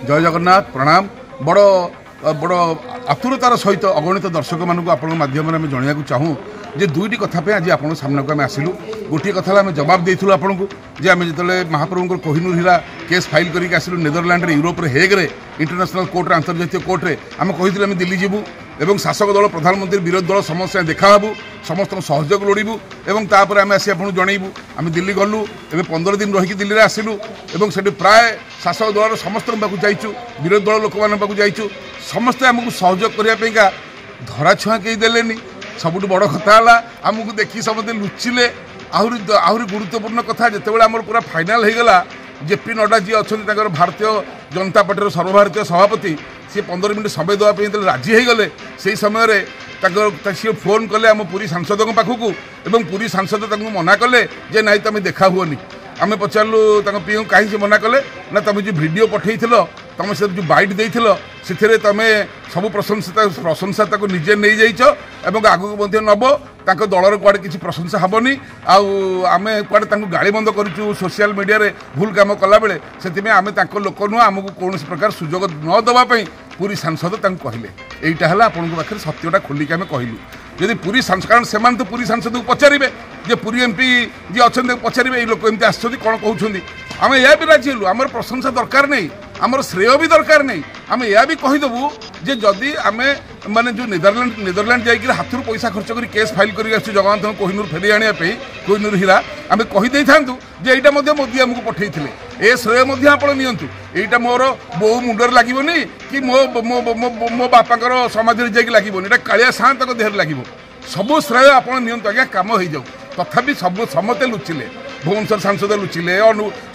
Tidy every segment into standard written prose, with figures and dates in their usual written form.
जय जगन्नाथ प्रणाम बड़ बड़ आतुरतार सहित अगणित दर्शक मानक आपण माध्यम जनवाक चाहूँ जे दुईटी कथा आज आप सामना को आम आसलु गोटे कथा आम जवाब देलु आपन को जे आम जो महाप्रभु कोहिनूर हीरा केस फाइल करके आसलु नेदरलैंड यूरोप हेग्रे इंटरनेशनल कोर्ट अंतर्जातीय कोर्टे आम कही आम दिल्ली जीवु एवं शासक दल प्रधानमंत्री विरोधी दल समस्त देखा हबू समस्त सहयोग लोड़ू और तापर आम आसी आपको जनइबू आम दिल्ली गलु एवं 15 दिन रही दिल्ली में आसलु और से प्राय शासक दल समस्त पाक जाइचु विरोधी दल लोक मान पाक जाइचु समस्ते आमको सहयोग करने धरा छुआ कई देलेनी सबुठ बड़ कथा आमको देखी समस्ते लुचिले आहरी गुरुत्वपूर्ण कथा जितेबाला आम पूरा फाइनाल हो गला जेपी नड्डा जी अच्छा भारतीय जनता पार्टी सर्वभारतीय सभापति सी 15 मिनट समय देवाई राजी हो गले से समय सी फोन कले आम पुरी सांसद पाखक और पुरी सांसद मना कले जे नाई तुम देखा हुआ आम पचारू पीओ कहीं मना कले ना तुम जो वीडियो पठे तुम से जो बाइट देथिल से तुम सब प्रशंसा निजे नहीं जाइछ एवं आगू नब तांको दलर कुआडे किसी प्रशंसा हेनी आम कुआडे गाड़ी बंद करूँ सोशल मीडिया रे भूल काम कला बेले से आम लोक नुह आमको कौन प्रकार सुजोग न देवाई पुरी सांसद कहले यहीटा है आपण पाखे सत्यटा खोलिक आम कहलु जदि पुरी सांसद कारण से तो पुरी सांसद को पचारे जे पुरी एमपी जी अच्छा पचारे ये लोक एमती आसुँच कौन कहते आम यह भी राजी हलु आमर प्रशंसा दरकार नहीं आमर श्रेय भी दरकार नहीं आम यह भी कहीदेबू जे जदि आम माने जो नेदरलैंड जाकर हाथ पैसा खर्च कर केस फाइल कर जगन्नाथ कोहिनूर फेरी आने कोहिनूर हीरा आम कहीदे था जे यहाँ मोदी आमको पठे ए श्रेय आप नियंतु यहाँ मोर बो मुंडर लगनी कि मो मो मो बापाकर समाधि जाकि लगे कालिया सात देहर लगे सबू श्रेय आप नियंतु आज्ञा काम हो जाऊ तथापि सब समते लुचिले भुवनेश्वर सांसद लुचिले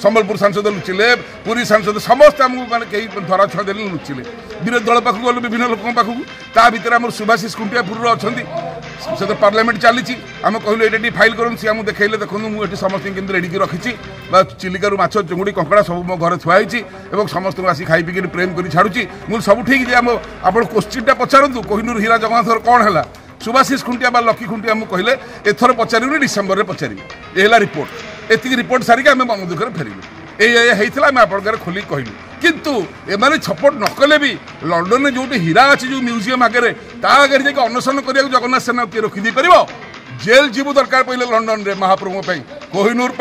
संबलपुर सांसद लुचिले पुरी सांसद समस्त आमको मैंने कई धरा छुआ दे लुचिले विरोधी दल पाखक गलु विभिन्न लोक पाखक ता भर आम सुभाषिष खुंटियापुर अच्छा से पार्लियामेंट चली आम कहलु ये फाइल करूँ सी आमको देखले देखो मुझे समस्त केमती रेडी रखी चिलिका माछ चुंगुड़ी कंकड़ा सब मो घर थुआई और समस्त आसी खाई पी प्रेम कर छाड़ी मुझे सब ठीक आम आप क्वेश्चन पचारतु कोहिनूर हीरा जगन्नाथ कौन है सुभाषिष खुंटिया लकी खुंटिया मुझे कहले एथर पचारे डिसेम्बर में पचारि ये रिपोर्ट एति रिपोर्ट सारिक आम मन दुखर फेरलु ये आम आप खोलिक कहलु किंतु एमाने छपट न कले भी लंडन में जो हीरा अच्छी जो म्यूजियम आगे आगे जाकर अन्वेषण करा जगन्नाथ सेना किए रखिदे पार जेल जीव दरकार पड़े लंडन में महाप्रभु कोहिनूर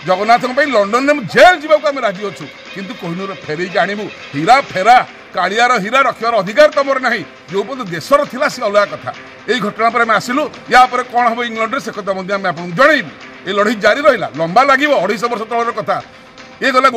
जगन्नाथ लंडन में जेल जीवाक आम राजी अच्छु किंतु कोहिनूर फेर आणबू हीरा फेरा कालियार हीरा रखार अधिकार तुम ना जो पर्यटन देशर थी सी अलग कथा यही घटना पर आम आसलु या कौन हम इंग्लैंड से कथा आपको जनइबू ये लड़ाई जारी रहा लंबा लगे 250 वर्ष तलर कथा ये गला